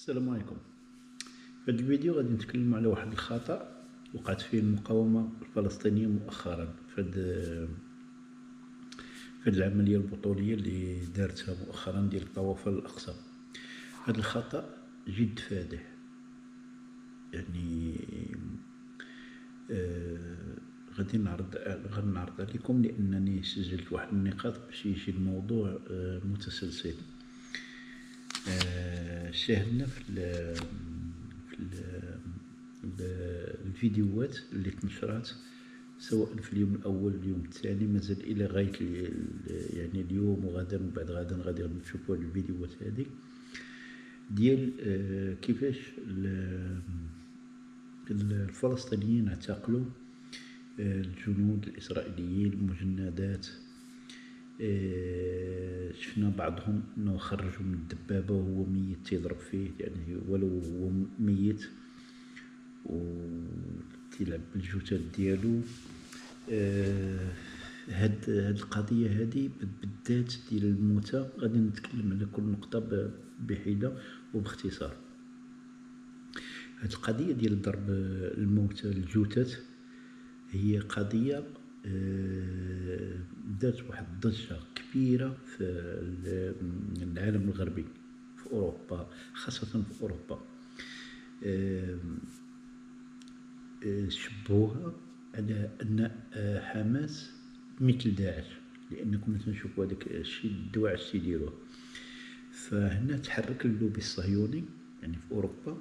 السلام عليكم. في هذا الفيديو غادي نتكلم على واحد الخطأ وقعت فيه المقاومة الفلسطينية مؤخرا في هاد العملية البطولية اللي دارتها مؤخرا ديال الطواف الأقصى. هذا الخطأ جد فادح، يعني غادي نعرض عليكم لأنني سجلت واحد النقاط باش يجي الموضوع متسلسل. شاهدنا في الفيديوهات اللي تنشرات سواء في اليوم الاول اليوم الثاني مازال الى غايه يعني اليوم وغدا وبعد غدا غادي نشوفوا هاد الفيديوهات هذه ديال كيفاش الفلسطينيين اعتقلوا الجنود الاسرائيليين المجندات. شفنا بعضهم انه خرجوا من الدبابه وهو ميت تيضرب فيه، يعني ولو هو ميت وتيلعب بالجثث ديالو. هاد القضيه هذه بالذات ديال الموتى غادي نتكلم على كل نقطه بحده وباختصار. هاد القضيه ديال ضرب الموتى الجثث هي قضيه دات واحد الضجه كبيره في العالم الغربي، في اوروبا خاصه في اوروبا. شبهوها على ان حماس مثل داعش، لان كنا تنشوفوا هذاك الشيء دواعش تيديروه. فهنا تحرك اللوبي الصهيوني يعني في اوروبا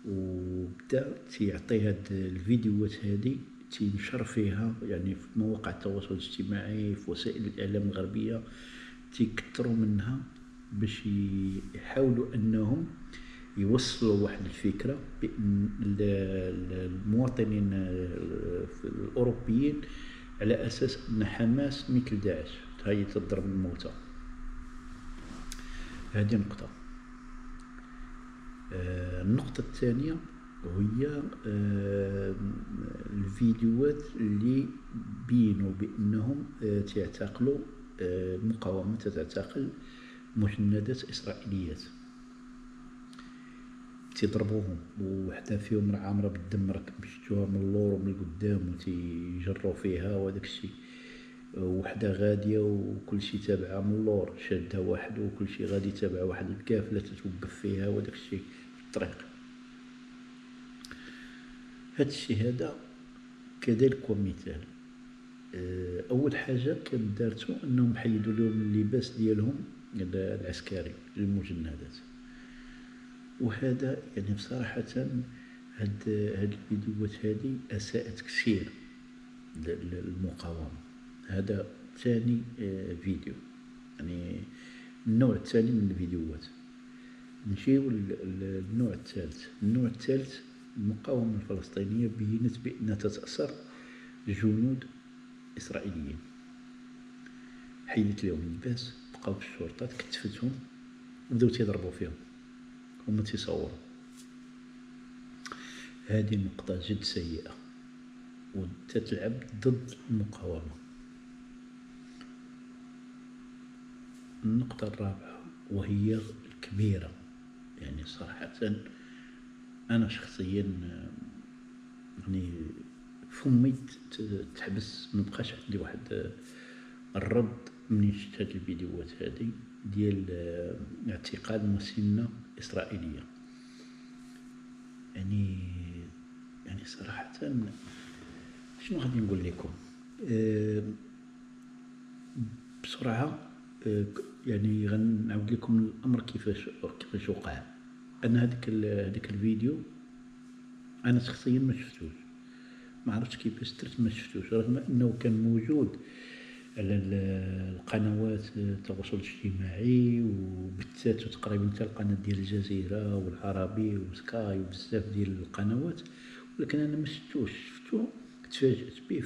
وبدا تيعطي هاد الفيديوهات هذه تينشر فيها، يعني في مواقع التواصل الاجتماعي في وسائل الاعلام الغربيه تيكثروا منها باش يحاولوا انهم يوصلوا واحد الفكره بان المواطنين الاوروبيين على اساس ان حماس مثل داعش هي تضرب الموتى. هذه نقطه. النقطه الثانيه وهي الفيديوهات اللي بينوا بانهم تعتقلوا المقاومه تعتقل مجندات اسرائيليات تيضربوهم، وحده فيهم عامره بالدم راك شفتوها من اللور ومن القدام وتيجروا فيها وهذاك الشيء، وحده غاديه وكل شيء تابعه من اللور شادها واحد وكل شيء غادي تابعه واحد الكافله تتوقف فيها وهذاك الشيء في الطريق. هاد الشيء هذا كذلك ومثال. اول حاجه كانت دارتو انهم حيدوا لهم اللباس ديالهم العسكري للمجندات، وهذا يعني بصراحه هاد الفيديوهات هذه اساءت كثير للمقاومه. هذا ثاني فيديو، يعني النوع الثاني من الفيديوهات. نجيو للنوع الثالث. النوع الثالث المقاومة الفلسطينية بينت بأنها تتأثر جنود إسرائيليين، حيدت لهم اللباس، بقاو الشرطة كتفتهم وبداو تيضربوا فيهم هما تيصوروا. هذه نقطة جد سيئة وتتلعب ضد المقاومة. النقطة الرابعة وهي الكبيرة، يعني صراحة أنا شخصيا يعني فمي تحبس، مبقاش عندي واحد الرد منين شفت هاد الفيديوهات هادي ديال اعتقال مسنة إسرائيلية. يعني صراحة شنو غادي نقول لكم بسرعة. يعني غنعاود لكم الأمر كيفاش وقع. أنا هذاك الفيديو أنا شخصيا ما شفتوش، ما عرفتش كيفاش درت ما شفتوش، رغم أنه كان موجود على القنوات التواصل الاجتماعي وبالذات تقريبا حتى القناة ديال الجزيرة والعربي وسكاي وبزاف ديال القنوات، ولكن أنا ما شفتوش. شفتو تفاجأت به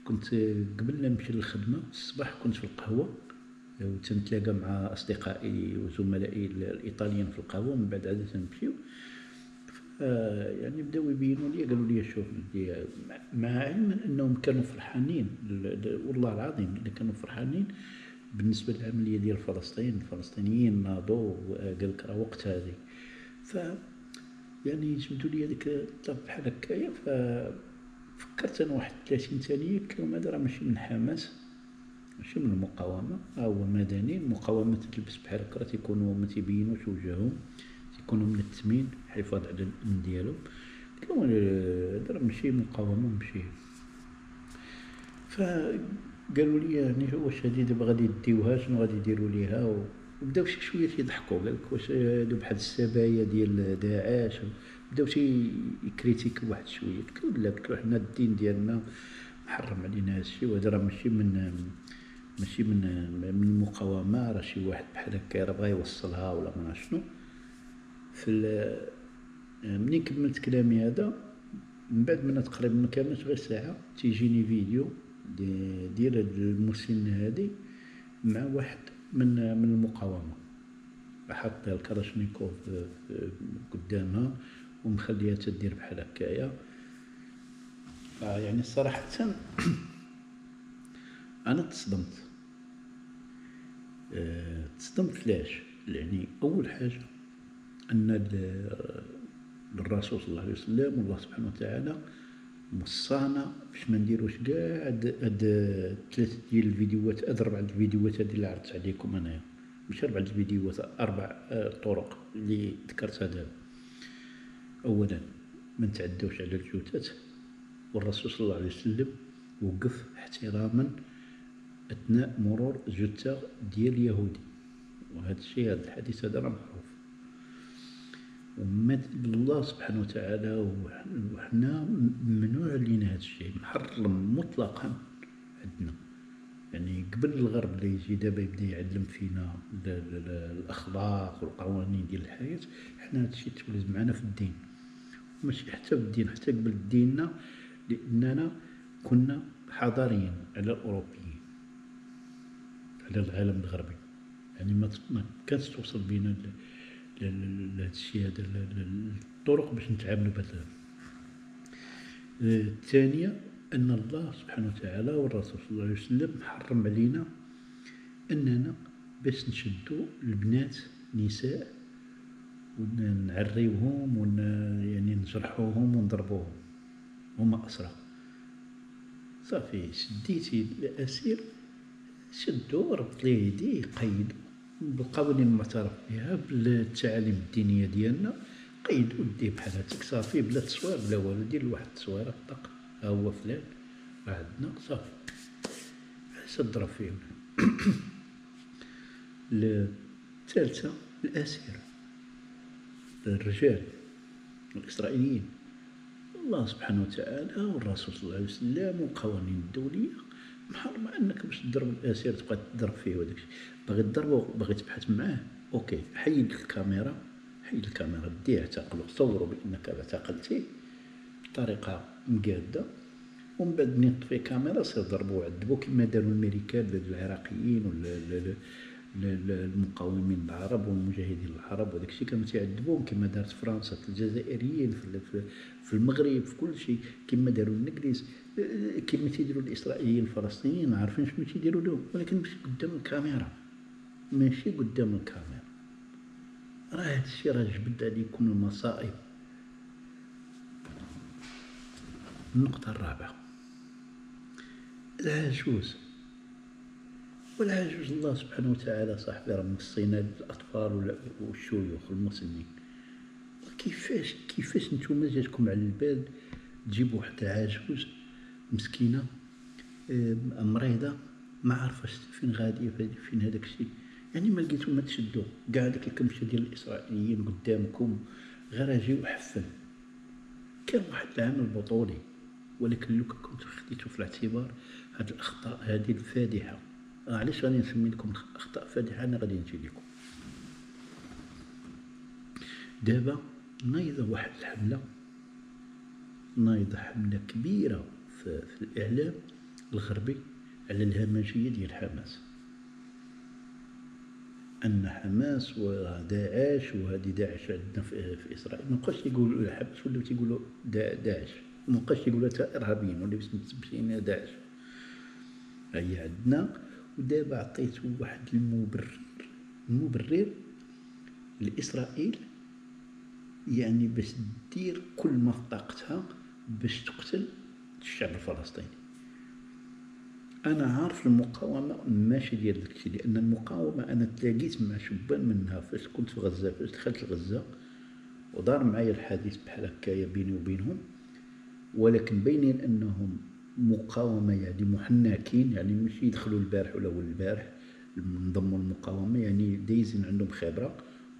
كنت قبل لا نمشي للخدمة الصباح كنت في القهوة وتنتلاقى مع أصدقائي وزملائي الإيطاليين في القهوة، من بعد عاد تنمشيو. يعني بداو يبينوا لي، قالوا لي شوف مع علم انهم كانوا فرحانين والله العظيم اللي كانوا فرحانين بالنسبة للعملية ديال فلسطين، الفلسطينيين ناضوا وقال لك راه وقت هذه. ف يعني جبدوا لي هذيك الطاب بحال هكايا، ففكرت انا واحد 30 ثانية، قلت لهم هذا راه ماشي من حماس، ماشي من المقاومة، هو مدني. المقاومة تلبس بحال هكا، راه تيكونوا ما تيبينوش وجههم، تيكونوا منتمين حفاظ على الامن ديالهم. قلت لهم هذا راه ماشي مقاومة، ماشي. فقالوا لي يعني واش هادي دابا غادي يديوها، شنو غادي يديروا ليها؟ وبداو شي شويه تيضحكوا، قال لك واش هادو بحال السبايا ديال داعش، بداو يكريتيكو واحد شويه. قلت له لا، قلت له حنا الدين ديالنا محرم علينا هادشي، وهذا راه ماشي من المقاومه، راه شي واحد بحال هكا راه بغا يوصلها ولا ما عرف شنو. منين كملت كلامي هذا، من بعد ما تقريبا ما كاملش غير ساعه، تيجيني فيديو ديال هاد المسن هادي مع واحد من المقاومه، حاط الكلاشنيكوف قدامها ومخليها تدير بحال هكايا. يعني صراحه انا تصدمت. علاش؟ يعني اول حاجه ان الرسول صلى الله عليه وسلم والله سبحانه وتعالى وصانا باش ما نديروش كاع هاد 3 ديال الفيديوهات، هاد 4 الفيديوهات هادي اللي عرضت عليكم انايا، ماشي 4 الفيديوهات، 4 طرق اللي ذكرتها دابا. اولا ما نتعداوش على الجثث، والرسول صلى الله عليه وسلم وقف احتراما اثناء مرور جثه ديال يهودي، وهذا الشيء، هذا الحديث هذا راه معروف. ومات بالله سبحانه وتعالى، وحنا ممنوع علينا هذا الشيء، محرم مطلقا عندنا. يعني قبل الغرب اللي يجي دابا يبدا يعلم فينا الاخلاق والقوانين ديال الحياه، حنا هذا الشيء تولد معنا في الدين، ماشي حتى في الدين، حتى قبل ديننا، لاننا كنا حضاريين على الاوروبيين، على العالم الغربي. يعني ما كانش توصل بينا لهذا الشيء هذا، الطرق باش نتعاملوا بهذا. الثانيه ان الله سبحانه وتعالى والرسول صلى الله عليه وسلم حرم علينا اننا باش نشدوا البنات نساء ونعريوهم يعني نجرحوهم ونضربوهم، هما اسرى. صافي شديتي الاسير، شدو، ربط ليه يديه، قيدو بالقوانين المعترف بها، بالتعاليم الدينيه ديالنا، قيدو وديه بحال هكاك، صافي بلا تصوير بلا والو، دير واحد التصويره طق، ها هو فلان راه عندنا، صافي. علاش تضرب فيهم؟ الثالثه الاسير، الرجال الاسرائيليين، الله سبحانه وتعالى والرسول صلى الله عليه وسلم والقوانين الدوليه محرمه انك باش تضرب الاسير تبقى تضرب فيه وداك الشيء. باغي تضربو، باغي تبحث معاه، اوكي، حيد الكاميرا، ديه اعتقلو، صوروا بانك اعتقلتيه بطريقه مقاده، ومن بعد منين طفي كاميرا سير ضربو وعذبو كما داروا الامريكان العراقيين ولا المقاومين العرب والمجاهدين العرب وداك الشيء، كانوا تيعذبوهم كما دارت فرنسا في الجزائريين في المغرب، في كل شيء كما داروا الانجليز، كما تيديروا الاسرائيليين الفلسطينيين، ما عارفين شنو تيديروا لهم، ولكن ماشي قدام الكاميرا، ماشي قدام الكاميرا. راه هذا الشيء راه جبد عليكم المصائب. النقطة الرابعة، العجوز. والعجوز الله سبحانه وتعالى صاحبي راه موصينا للأطفال والشيوخ المسنين. كيفاش نتوما جاتكم على البال تجيبوا واحد عجوز مسكينة مريضة ما عارفاش فين غادية، فين هذاك الشيء؟ يعني ما لقيتو ما تشدوا كاع داك الكمشة ديال الإسرائيليين قدامكم، غير اجيو حفل. كان واحد العمل بطولي، ولكن لو كنتو خديتو في الاعتبار هاد الأخطاء هذه الفادحة، علاش غادي نسمي لكم أخطاء فادحة؟ أنا غادي نجي لكم دابا. نايضة واحد الحملة، نايضة حملة كبيرة في الإعلام الغربي على الهمجية ديال حماس، أن حماس وداعش، وهذه داعش عندنا في إسرائيل، مابقاوش يقولوا حماس ولاو تيقولوا داعش، مابقاوش يقولوا حتى إرهابيين، ولاو مسميين داعش. هي عندنا ودابا عطيتو واحد المبرر لإسرائيل، يعني باش دير كل ما في طاقتها باش تقتل الشعب الفلسطيني. انا عارف المقاومه ماشي ديال داكشي، لان المقاومه انا تلاقيت مع شبان منها فاش كنت في غزه، فاش دخلت لغزه ودار معايا الحديث بحال هكايا بيني وبينهم، ولكن باينين انهم مقاومه يعني محنكين، يعني ماشي يدخلوا البارح ولا اول البارح انضموا للمقاومه، يعني دايزين عندهم خبره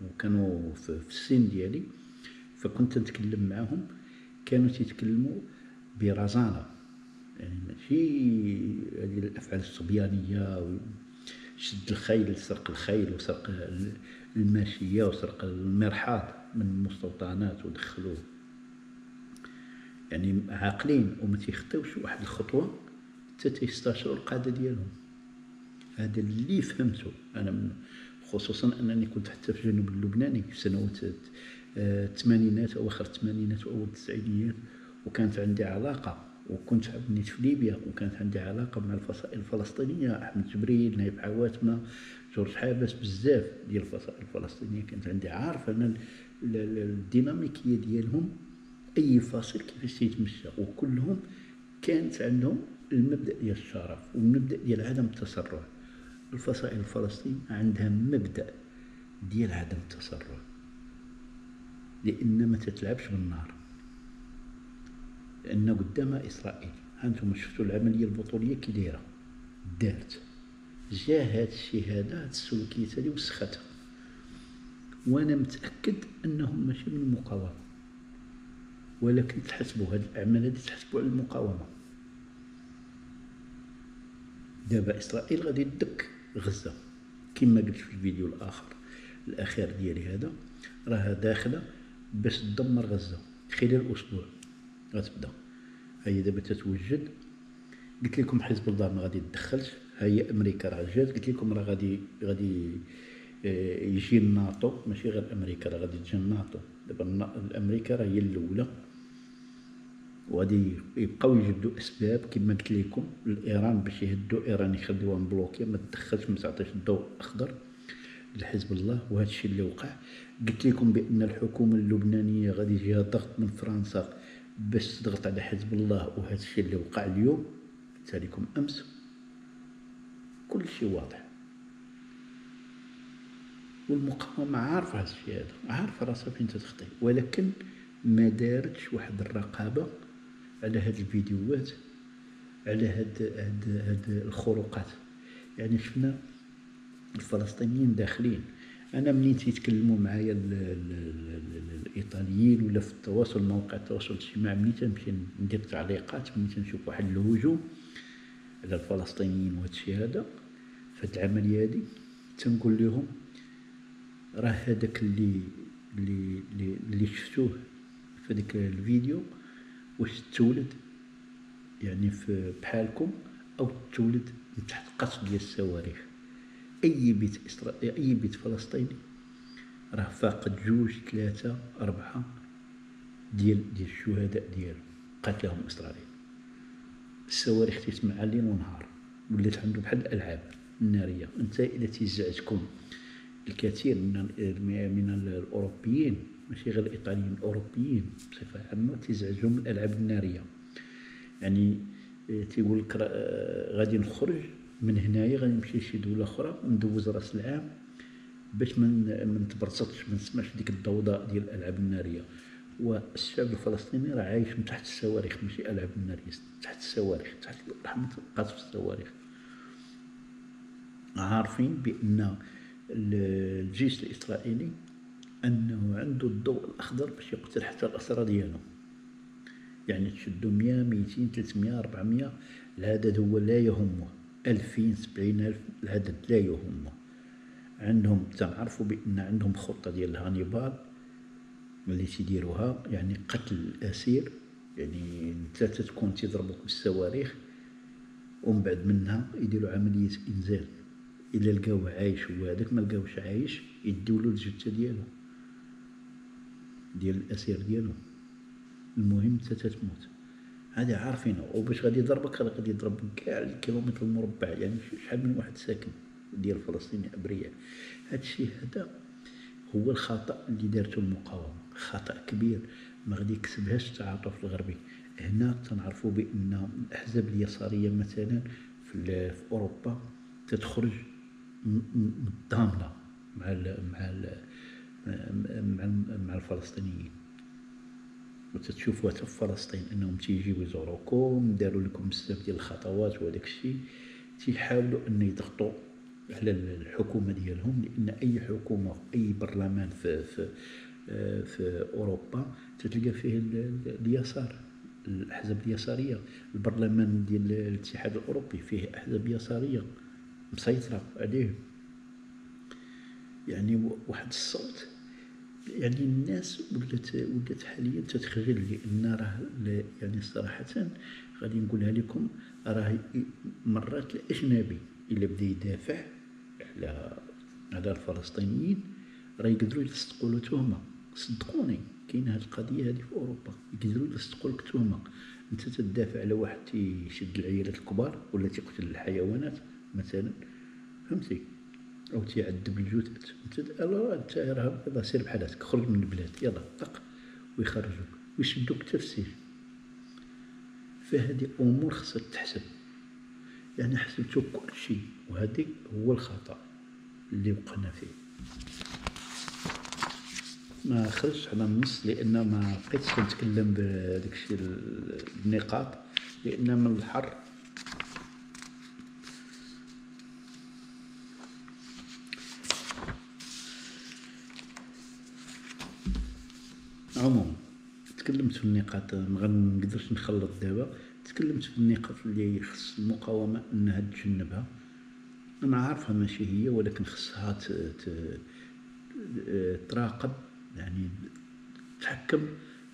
وكانوا في السن ديالي. فكنت نتكلم معاهم كانوا تيتكلموا برزانه، يعني ماشي هذه الافعال الصبيانيه، شد الخيل، سرق الخيل وسرق الماشيه وسرق المرحاض من المستوطنات ودخلوه، يعني عاقلين وما تيخطيوش واحد الخطوه حتى تيستشروا القاده ديالهم. هذا اللي فهمته انا خصوصا انني كنت حتى في الجنوب اللبناني في سنوات الثمانينات، اواخر الثمانينات واول التسعينيات، وكانت عندي علاقه، وكنت بنيت في ليبيا وكانت عندي علاقه مع الفصائل الفلسطينيه، احمد جبريل، نايف عواتمه، جورج حابس، بزاف ديال الفصائل الفلسطينيه كانت عندي، عارف انا الديناميكيه ديالهم، اي فاصل كيفاش تيتمشى، وكلهم كانت عندهم المبدا ديال الشرف والمبدا ديال عدم التسرع. الفصائل الفلسطينيه عندها مبدا ديال عدم التسرع، لان ما تتلعبش بالنار، لان قدامها اسرائيل. هانتوما شفتوا العمليه البطوليه كي دايره دارت، جا هاد الشيء هذا، هاد السلوكيات هادي وسختها، وانا متاكد انهم ماشي من المقاومه، ولكن تحسبوا هاد الاعمال هادي تحسبوا على المقاومه. دابا اسرائيل غادي تدك غزه كما قلت في الفيديو الاخير ديالي هذا، راها داخله باش تدمر غزه خلال اسبوع غتبدا. هي دابا تتوجد، قلت لكم حزب الله ما غادي يتدخلش، هي امريكا راه جات، قلت لكم راه غادي يجي الناتو، ماشي غير امريكا، راه غادي تجي الناتو. دابا امريكا راه هي الاولى، وغادي يبقاو يجبدوا اسباب كما قلت لكم الايران باش يهدوا ايران، يخليوها مبلوكيه ما تدخلش، ما تعطيش الضوء الاخضر لحزب الله. وهذا الشيء اللي وقع، قلت لكم بان الحكومه اللبنانيه غادي يجيها ضغط من فرنسا باش تضغط على حزب الله، وهذا الشيء اللي وقع اليوم، قلت لكم امس، كل شيء واضح. والمقاومه عارفه هذا الشيء هذا، عارفه راسها فين تخطي، ولكن ما دارتش واحد الرقابه على هاد الفيديوهات، على هاد الخروقات. يعني شفنا الفلسطينيين داخلين، انا منين تيتكلموا معايا الايطاليين ولا في التواصل، مواقع التواصل الاجتماعي، منين تنمشي ندير تعليقات، منين تنشوف واحد الهجوم على الفلسطينيين وهذا الشيء هذا في هاد العمليه هادي، تنقول لهم راه هذاك اللي شفتوه في هذاك الفيديو واش تولد يعني في بحالكم، او تولد من تحت قصف ديال الصواريخ. اي بيت اسرائيلي، اي بيت فلسطيني راه فاقد 2 3 4 ديال الشهداء ديالو قتلهم اسرائيل. الصواريخ تسمع ليل ونهار، ولات عنده بحال الالعاب الناريه. انت اذا تيزعجكم الكثير من الاوروبيين، ماشي غير الايطاليين، الاوروبيين بصفه عامه تيزعجهم الالعاب الناريه، يعني تيقول لك غادي نخرج من هنايا، غادي نمشي لشي دوله اخرى، ندوز راس العام باش ما نتبرصطش، ما نسمعش ديك الضوضاء ديال الالعاب الناريه. والشعب الفلسطيني راه عايش من تحت الصواريخ، ماشي العاب الناريه، تحت الصواريخ، تحت رحمه قصف الصواريخ. عارفين بان الجيش الاسرائيلي انه عنده الضوء الاخضر باش يقتل حتى الاسرى ديالو، يعني تشدوا 100 200 300 400، العدد هو لا يهمه، 2000 70000 العدد لا يهمه. عندهم تنعرفوا بان عندهم خطه ديال هانيبال اللي تيديروها، يعني قتل الاسير، يعني ثلاثه تكون تيضربوك بالصواريخ، ومن بعد منها يديروا عمليه انزال، الا لقاوه عايش هو هذاك، ما لقاوش عايش يديولو الجثه ديالو ديال الاسير ديالو، المهم حتى تموت. هذه عارفينه. وباش غادي يضربك غادي يضرب كاع الكيلومتر المربع، يعني شحال من واحد ساكن ديال فلسطين ابرياء. هذا الشيء هذا هو الخطأ اللي دارته المقاومة، خطأ كبير ما غادي يكسبهاش التعاطف الغربي. هنا تنعرفوا بأن الأحزاب اليسارية مثلا في أوروبا تتخرج متضامنة مع الفلسطينيين، وتتشوفوا حتى في فلسطين انهم تيجيو يزوروكم، داروا لكم بزاف ديال الخطوات وهداك الشيء. تيحاولوا ان يضغطوا على الحكومه ديالهم، لان اي حكومه اي برلمان في اوروبا تتلقى فيه اليسار، الاحزاب اليساريه. البرلمان ديال الاتحاد الاوروبي فيه احزاب يساريه مسيطره عليه، يعني واحد الصوت. يعني الناس ولات حاليا تتخجل، لان راه يعني صراحه غادي نقولها لكم، راه مرات الاجنبي الا بدا يدافع على الفلسطينيين راه يقدروا يلصقوا له تهمه. صدقوني كاين هذه القضيه هذه في اوروبا، يقدروا يلصقوا لك تهمه. انت تدافع على واحد تيشد العيالات الكبار ولا تيقتل الحيوانات مثلا، فهمتي، او تيعذب الجثث، انت راه سير بحالاتك، خرج من البلاد يلا طق، ويخرجوك ويشدوك حتى السجن. فهذه امور خصها تحسب، يعني حسبتوا كل شيء، وهذا هو الخطا اللي وقعنا فيه. ما خرجتش على النص لان ما بقيتش كنتكلم بهذاك الشيء النقاط، لان من الحر عموما. تكلمت في النقاط، ما غنقدرش نخلط دابا. تكلمت في النقاط اللي خص المقاومه انها تجنبها. انا عارفها ماشي هي، ولكن خصها تراقب، يعني تحكم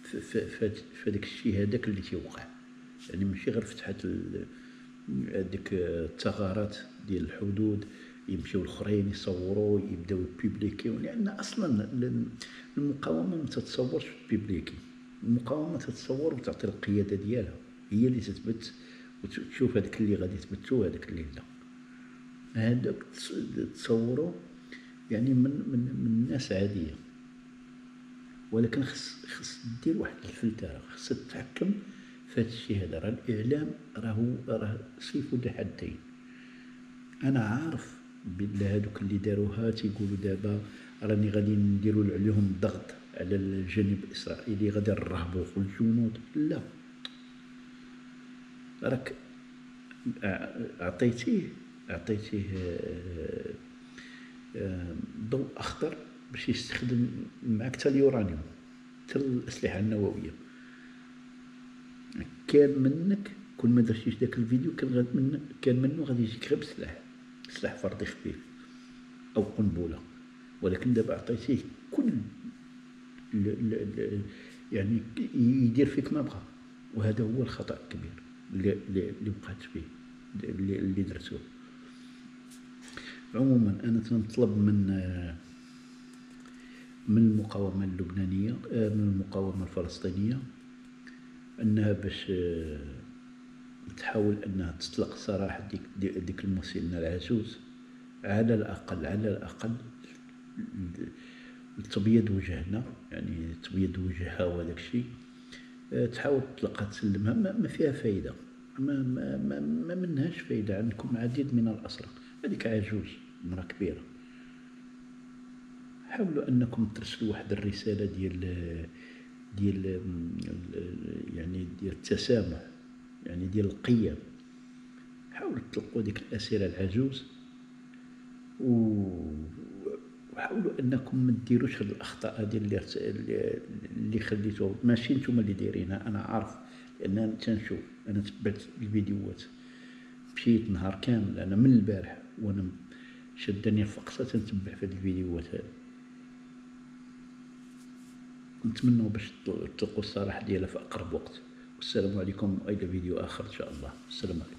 في هذاك الشيء هذاك اللي تيوقع. يعني ماشي غير فتحت هذيك الثغرات ديال الحدود يمشيو الاخرين يصوروا يبداو يبيبليكيو، لان اصلا المقاومه ما تتصورش بيبليكي. المقاومه تتصور وتعطي القياده ديالها، هي اللي تثبت وتشوف هذاك اللي غادي يثبتو وهذاك اللي لا. هذاك تصوروا يعني من ناس عاديه، ولكن خص دير واحد الفلتره، خص تتحكم في هذا الشيء هذا. راه الاعلام راه سيف ذو حدين. انا عارف بلي هذوك اللي داروها تيقولوا دابا راني غادي نديروا عليهم ضغط على الجانب الاسرائيلي، غادي نرهبوا في الجنود. لا، راك اعطيتيه ضوء اخضر باش يستخدم معك حتى اليورانيوم، حتى الاسلحه النوويه. كان منك كون ما درتيش داك الفيديو كان منه غادي يجيك غير سلاح فردي خفيف او قنبله. ولكن دابا عطيتيه كل يعني يدير فيك ما بغى، وهذا هو الخطا الكبير اللي وقعت فيه، اللي درتوه. عموما انا تنطلب من المقاومه اللبنانيه، من المقاومه الفلسطينيه، انها باش تحاول انها تطلق سراح ديك المسنه العجوز، على الاقل لتبيض وجهنا، يعني تبيض وجهها وهذاك الشيء. تحاول تطلقها تسلمها، ما فيها فايده، ما منهاش فايده. عندكم عديد من الاسرى، هذيك عجوز مرة كبيره. حاولوا انكم ترسلوا واحد الرساله ديال يعني ديال التسامح، يعني ديال القيم. حاولوا تطلقوا ديك الاسيره العجوز، وحاولوا انكم ما ديروش هاد الاخطاء هذه اللي خليتوها. ماشي نتوما اللي دايرينها، انا عارف، لان انا تنشوف، انا تبعت الفيديوهات، مشيت نهار كامل انا من البارح وانا شدني الفقصه تنتبع في هاد الفيديوهات هذه. نتمنوا باش تلقوا الصراحه ديالها في اقرب وقت. والسلام عليكم، والى فيديو اخر ان شاء الله. السلام عليكم.